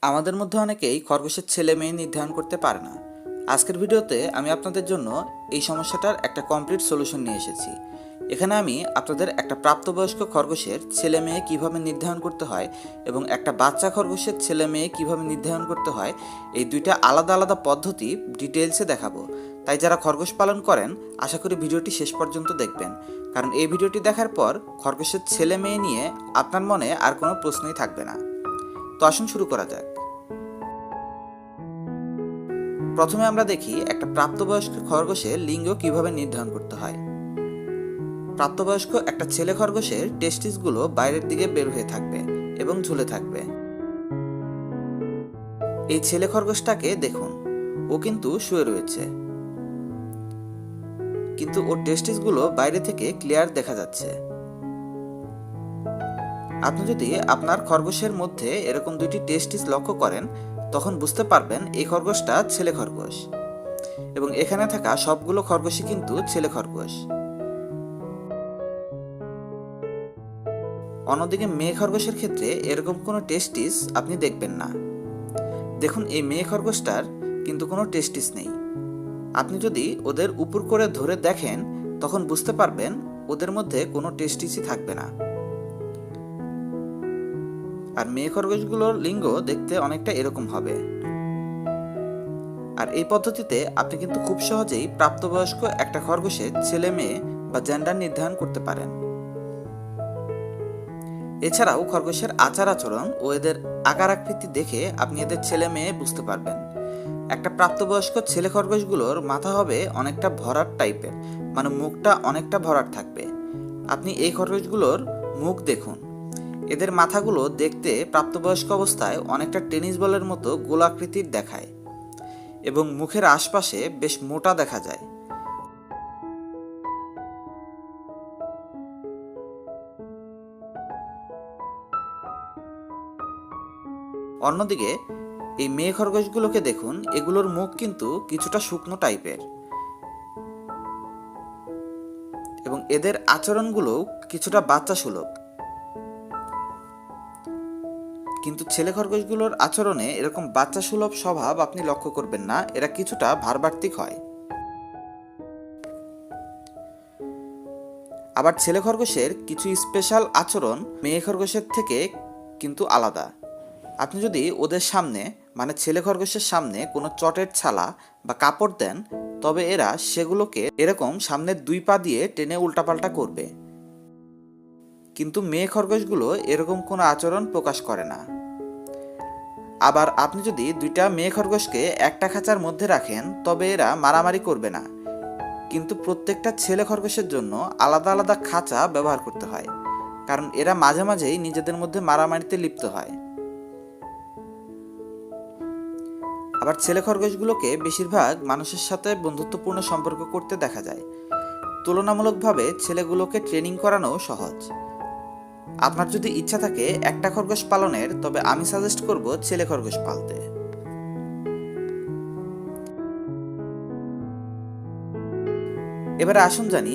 আমাদের মধ্যে অনেকেই খরগোশের ছেলে মেয়ে নির্ধারণ করতে পারে না। আজকের ভিডিওতে আমি আপনাদের জন্য এই সমস্যাটার একটা কমপ্লিট সলিউশন নিয়ে এসেছি। এখানে আমি আপনাদের একটা প্রাপ্তবয়স্ক খরগোশের ছেলে মেয়ে কীভাবে নির্ধারণ করতে হয় এবং একটা বাচ্চা খরগোশের ছেলে মেয়ে কীভাবে নির্ধারণ করতে হয়, এই দুইটা আলাদা আলাদা পদ্ধতি ডিটেলসে দেখাবো। তাই যারা খরগোশ পালন করেন আশা করি ভিডিওটি শেষ পর্যন্ত দেখবেন, কারণ এই ভিডিওটি দেখার পর খরগোশের ছেলে মেয়ে নিয়ে আপনার মনে আর কোনো প্রশ্নই থাকবে না। তো আসুন শুরু করা যাক। প্রথমে আমরা দেখি একটা প্রাপ্তবয়স্ক খরগোশের লিঙ্গ কিভাবে নির্ধারণ করতে হয়। প্রাপ্তবয়স্ক একটা ছেলে খরগোশের টেস্টিসগুলো বাইরের দিকে বের হয়ে থাকবে এবং ঝুলে থাকবে। এই ছেলে খরগোশটাকে দেখুন, ও কিন্তু শুয়ে রয়েছে, কিন্তু ওর টেস্টিসগুলো বাইরে থেকে ক্লিয়ার দেখা যাচ্ছে। আপনি যদি আপনার খরগোশের মধ্যে এরকম দুইটি টেস্টিস লক্ষ্য করেন তখন বুঝতে পারবেন এই খরগোশটা ছেলে খরগোশ এবং এখানে থাকা সবগুলো খরগোশই কিন্তু ছেলে খরগোশ। অন্যদিকে মেয়ে খরগোশের ক্ষেত্রে এরকম কোনো টেস্টিস আপনি দেখবেন না। দেখুন, এই মেয়ে খরগোশটার কিন্তু কোনো টেস্টিস নেই। আপনি যদি ওদের উপর করে ধরে দেখেন তখন বুঝতে পারবেন ওদের মধ্যে কোনো টেস্টিসই থাকবে না। আর মেয়ে খরগোশগুলোর লিঙ্গ দেখতে অনেকটা এরকম হবে। আর এই পদ্ধতিতে আপনি কিন্তু খুব সহজেই প্রাপ্তবয়স্ক একটা খরগোশের ছেলে মেয়ে বা জেন্ডার নির্ধারণ করতে পারেন। এছাড়াও খরগোশের আচার আচরণ ও এদের আকার আকৃতি দেখে আপনি এদের ছেলে মেয়ে বুঝতে পারবেন। একটা প্রাপ্তবয়স্ক ছেলে খরগোশগুলোর মাথা হবে অনেকটা ভরাট টাইপের, মানে মুখটা অনেকটা ভরাট থাকবে। আপনি এই খরগোশগুলোর মুখ দেখুন, এদের মাথাগুলো দেখতে প্রাপ্তবয়স্ক অবস্থায় অনেকটা টেনিস বলের মতো গোলাকৃতির দেখায় এবং মুখের আশপাশে বেশ মোটা দেখা যায়। অন্যদিকে এই মেয়ে খরগোশগুলোকে দেখুন, এগুলোর মুখ কিন্তু কিছুটা শুকনো টাইপের এবং এদের আচরণগুলোও কিছুটা বাচ্চা সুলভ। কিন্তু ছেলে খরগোশগুলোর আচরণে এরকম বাচ্চা সুলভ স্বভাব আপনি লক্ষ্য করবেন না, এরা কিছুটা ভারবার্তিক হয়। আবার ছেলে খরগোশের কিছু স্পেশাল আচরণ মেয়ে খরগোশের থেকে কিন্তু আলাদা। আপনি যদি ওদের সামনে, মানে ছেলে খরগোশের সামনে কোনো চটের ছালা বা কাপড় দেন তবে এরা সেগুলোকে এরকম সামনের দুই পা দিয়ে টেনে উল্টাপাল্টা করবে। কিন্তু মেয়ে খরগোশগুলো এরকম কোনো আচরণ প্রকাশ করে না। আবার আপনি যদি দুইটা মেয়ে খরগোশকে একটা খাঁচার মধ্যে রাখেন তবে এরা মারামারি করবে না, কিন্তু প্রত্যেকটা ছেলে খরগোশের জন্য আলাদা আলাদা খাঁচা ব্যবহার করতে হয়, কারণ এরা মাঝে মাঝেই নিজেদের মধ্যে মারামারিতে লিপ্ত হয়। আবার ছেলে খরগোশগুলোকে বেশিরভাগ মানুষের সাথে বন্ধুত্বপূর্ণ সম্পর্ক করতে দেখা যায়। তুলনামূলকভাবে ছেলেগুলোকে ট্রেনিং করানো সহজ। আপনার যদি ইচ্ছা থাকে একটা খরগোশ পালনের, তবে আমি সাজেস্ট করব ছেলে খরগোশ পালতে। এবারে আসুন জানি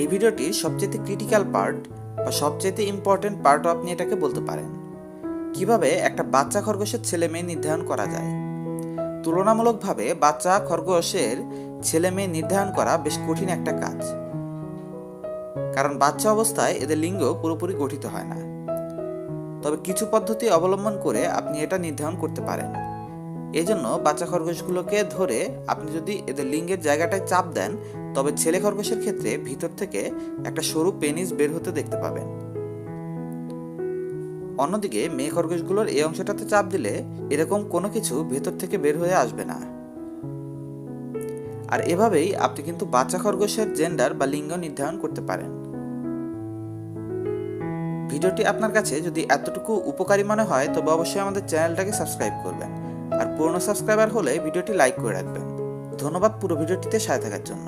এই ভিডিওটির সবচেয়ে ক্রিটিক্যাল পার্ট বা সবচেয়ে ইম্পর্টেন্ট পার্টও আপনি এটাকে বলতে পারেন, কিভাবে একটা বাচ্চা খরগোশের ছেলে মেয়ে নির্ধারণ করা যায়। তুলনামূলকভাবে বাচ্চা খরগোশের ছেলে মেয়ে নির্ধারণ করা বেশ কঠিন একটা কাজ, কারণ বাচ্চা অবস্থায় এদের লিঙ্গ পুরোপুরি গঠিত হয় না। তবে কিছু পদ্ধতি অবলম্বন করে আপনি এটা নির্ধারণ করতে পারেন। এই জন্য বাচ্চা খরগোশগুলোকে ধরে আপনি যদি এদের লিঙ্গের জায়গাটায় চাপ দেন তবে ছেলে খরগোশের ক্ষেত্রে ভিতর থেকে একটা সরু পেনিস বের হতে দেখতে পাবেন। অন্যদিকে মেয়ে খরগোশগুলোর এই অংশটাতে চাপ দিলে এরকম কোনো কিছু ভেতর থেকে বের হয়ে আসবে না। আর এভাবেই আপনি কিন্তু বাচ্চা খরগোশের জেন্ডার বা লিঙ্গ নির্ধারণ করতে পারেন। ভিডিওটি আপনার কাছে যদি এতটুকু উপকারী মনে হয় তবে অবশ্যই আমাদের চ্যানেলটাকে সাবস্ক্রাইব করবেন, আর পুরনো সাবস্ক্রাইবার হলে ভিডিওটি লাইক করে রাখবেন। ধন্যবাদ পুরো ভিডিওটিতে সাথে থাকার জন্য।